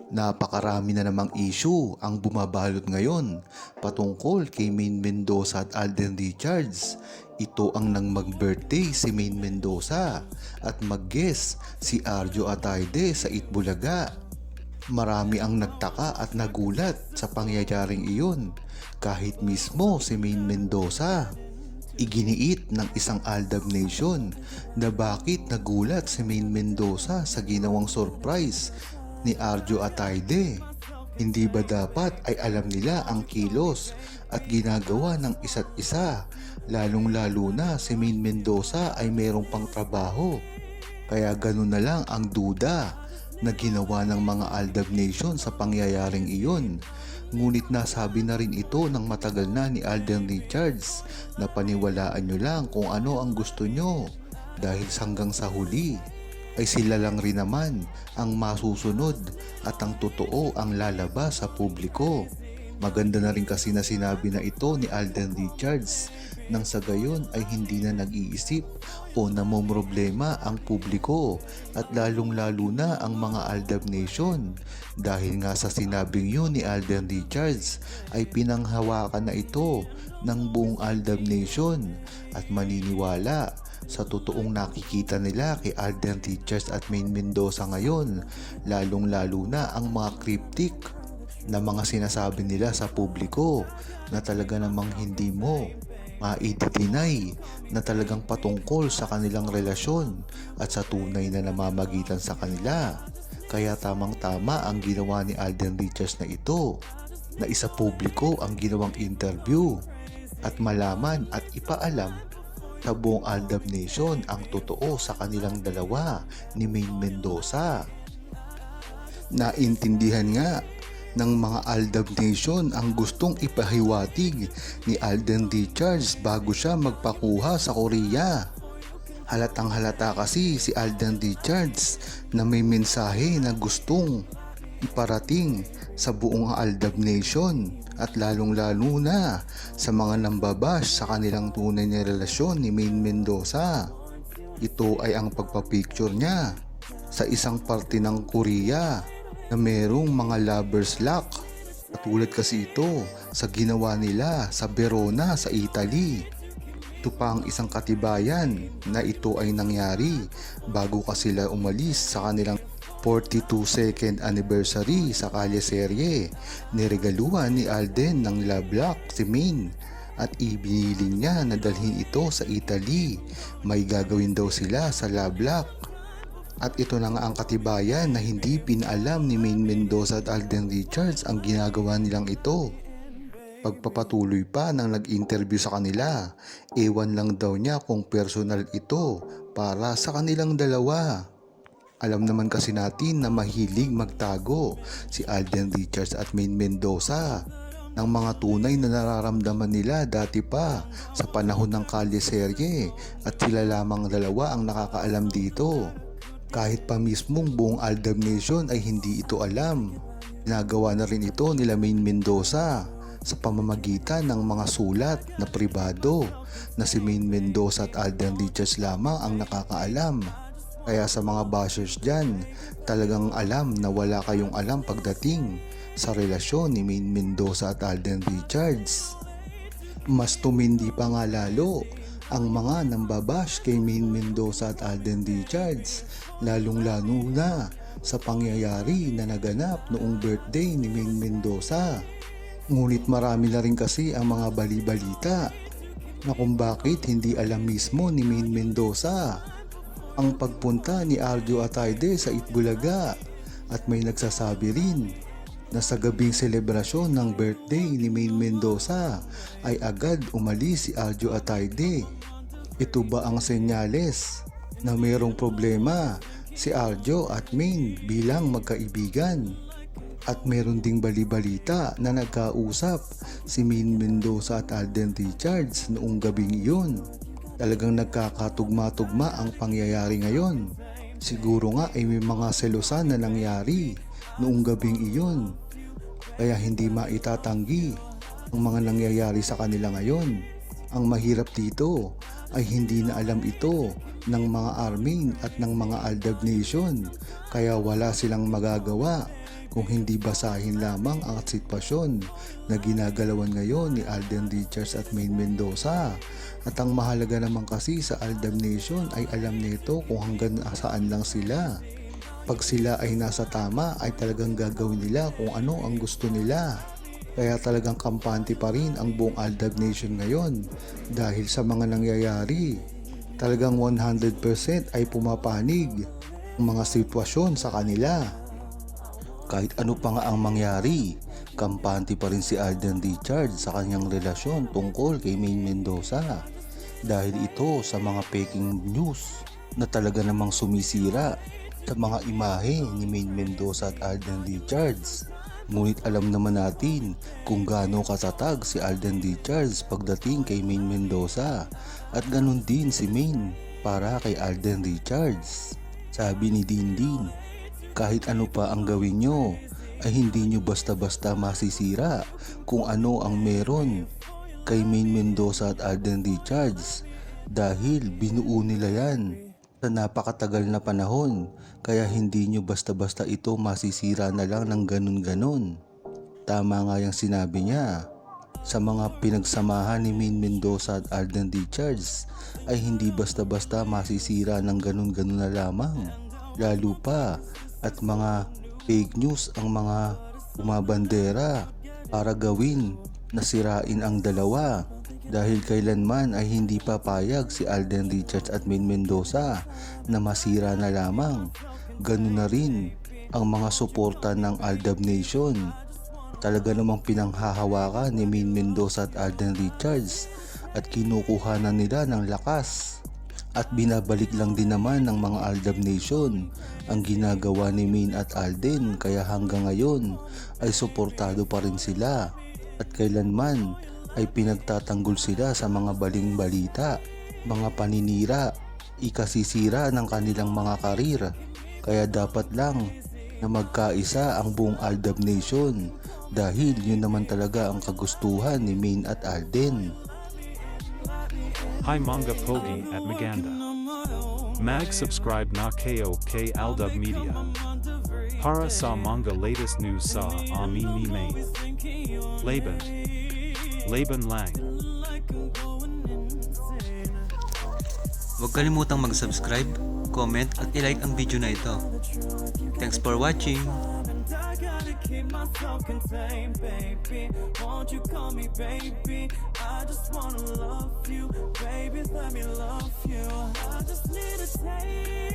Napakarami na namang issue ang bumabalot ngayon patungkol kay Maine Mendoza at Alden Richards. Ito ang nang mag-birthday si Maine Mendoza at mag-guest si Arjo Atayde sa Itbulaga. Marami ang nagtaka at nagulat sa pangyayaring iyon kahit mismo si Maine Mendoza. Iginiit ng isang Aldab Nation na bakit nagulat si Maine Mendoza sa ginawang surprise ni Arjo Atayde. Hindi ba dapat ay alam nila ang kilos at ginagawa ng isa't isa, lalong lalo na si Maine Mendoza ay mayroong pang trabaho. Kaya ganun na lang ang duda na ginawa ng mga Aldab Nation sa pangyayaring iyon. Ngunit nasabi na rin ito ng matagal na ni Alden Richards na paniwalaan nyo lang kung ano ang gusto nyo dahil hanggang sa huli ay sila lang rin naman ang masusunod at ang totoo ang lalabas sa publiko. Maganda na rin kasi na sinabi na ito ni Alden Richards nang sa gayon ay hindi na nag-iisip o namomroblema ang publiko at lalong lalo na ang mga Aldab Nation dahil nga sa sinabing yun ni Alden Richards ay pinanghawakan na ito ng buong Aldab Nation at maniniwala sa totoong nakikita nila kay Alden Richards at Maine Mendoza ngayon, lalong lalo na ang mga cryptic na mga sinasabi nila sa publiko na talaga namang hindi mo ma-i-deny na talagang patungkol sa kanilang relasyon at sa tunay na namamagitan sa kanila. Kaya tamang-tama ang ginawa ni Alden Richards na ito, na isa publiko ang ginawang interview at malaman at ipaalam sa buong Aldab Nation ang totoo sa kanilang dalawa ni Maine Mendoza. Naintindihan nga ng mga Aldab Nation ang gustong ipahiwatig ni Alden Richards bago siya magpakuha sa Korea. Halatang halata kasi si Alden Richards na may mensahe na gustong iparating sa buong Aldab Nation at lalong lalo na sa mga nambabash sa kanilang tunay na relasyon ni Maine Mendoza. Ito ay ang pagpapicture niya sa isang parte ng Korea na merong mga lovers lock. Katulad kasi ito sa ginawa nila sa Verona sa Italy. Ito pa ang isang katibayan na ito ay nangyari bago kasi sila umalis sa kanilang 42nd anniversary sa Kalye Serye. Niregaluhan ni Alden ng love lock si Maine at ibiniling niya na dalhin ito sa Italy. May gagawin daw sila sa love lock. At ito na nga ang katibayan na hindi pinaalam ni Maine Mendoza at Alden Richards ang ginagawa nilang ito. Pagpapatuloy pa nang nag-interview sa kanila, ewan lang daw niya kung personal ito para sa kanilang dalawa. Alam naman kasi natin na mahilig magtago si Alden Richards at Maine Mendoza ng mga tunay na nararamdaman nila dati pa sa panahon ng Kalye Serye at sila lamang dalawa ang nakakaalam dito. Kahit pa mismong buong Aldab Nation ay hindi ito alam. Ginagawa na rin ito nila Maine Mendoza sa pamamagitan ng mga sulat na pribado na si Maine Mendoza at Alden Richards lamang ang nakakaalam. Kaya sa mga bashers dyan, talagang alam na wala kayong alam pagdating sa relasyon ni Maine Mendoza at Alden Richards. Mas tumindi pa nga lalo ang mga nambabash kay Maine Mendoza at Alden Richards, lalong lalo na sa pangyayari na naganap noong birthday ni Maine Mendoza. Ngunit marami na rin kasi ang mga bali-balita na kung bakit hindi alam mismo ni Maine Mendoza ang pagpunta ni Arjo Atayde sa Itbulaga at may nagsasabi rin na sa gabing selebrasyon ng birthday ni Maine Mendoza ay agad umalis si Arjo Atayde. Ito ba ang senyales na mayroong problema si Arjo at Maine bilang magkaibigan? At meron ding bali-balita na nagkausap si Maine Mendoza at Alden Richards noong gabing iyon. Talagang nagkakatugma-tugma ang pangyayari ngayon. Siguro nga ay may mga selosan na nangyari noong gabing iyon. Kaya hindi maitatanggi ang mga nangyayari sa kanila ngayon. Ang mahirap dito ay hindi na alam ito ng mga Armin at ng mga Aldab Nation, kaya wala silang magagawa kung hindi basahin lamang ang sitwasyon na ginagalawan ngayon ni Alden Richards at Maine Mendoza. At ang mahalaga naman kasi sa Aldab Nation ay alam nito kung hanggang saan lang sila. Pag sila ay nasa tama ay talagang gagawin nila kung ano ang gusto nila. Kaya talagang kampante pa rin ang buong Aldab Nation ngayon dahil sa mga nangyayari. Talagang 100% ay pumapanig ang mga sitwasyon sa kanila. Kahit ano pa nga ang mangyari, kampante pa rin si Alden Richards sa kanyang relasyon tungkol kay Maine Mendoza. Dahil ito sa mga faking news na talaga namang sumisira sa mga imahe ni Maine Mendoza at Alden Richards. Ngunit alam naman natin kung gaano katatag si Alden Richards pagdating kay Maine Mendoza at ganun din si Maine para kay Alden Richards. Sabi ni Dindin, kahit ano pa ang gawin nyo ay hindi nyo basta-basta masisira kung ano ang meron kay Maine Mendoza at Alden Richards dahil binuo nila yan sa napakatagal na panahon, kaya hindi nyo basta-basta ito masisira na lang ng ganun-ganun. Tama nga yung sinabi niya, sa mga pinagsamahan ni Maine Mendoza at Alden Richards ay hindi basta-basta masisira ng ganun-ganun na lamang. Lalo pa at mga fake news ang mga bumabandera para gawin na sirain ang dalawa dahil kailanman ay hindi papayag si Alden Richards at Maine Mendoza na masira na lamang. Ganun na rin ang mga suporta ng Aldab Nation. Talaga namang pinanghahawakan ni Maine Mendoza at Alden Richards at kinukuha na nila ng lakas. At binabalik lang din naman ng mga Aldab Nation ang ginagawa ni Maine at Alden, kaya hanggang ngayon ay suportado pa rin sila at kailanman ay pinagtatanggol sila sa mga baling balita, mga paninira, ikasisira ng kanilang mga karir. Kaya dapat lang na magkaisa ang buong Aldab Nation dahil yun naman talaga ang kagustuhan ni Maine at Alden. Hi Manga Pogi at Maganda. Mag subscribe na kayo kay Aldab Media. Para sa manga latest news sa amin ni Maine. Laban lang. Huwag kalimutang mag-subscribe, comment at i-like ang video na ito. Thanks for watching! Keep myself contained, baby. Won't you call me baby? I just wanna love you, baby. Let me love you. I just need a taste.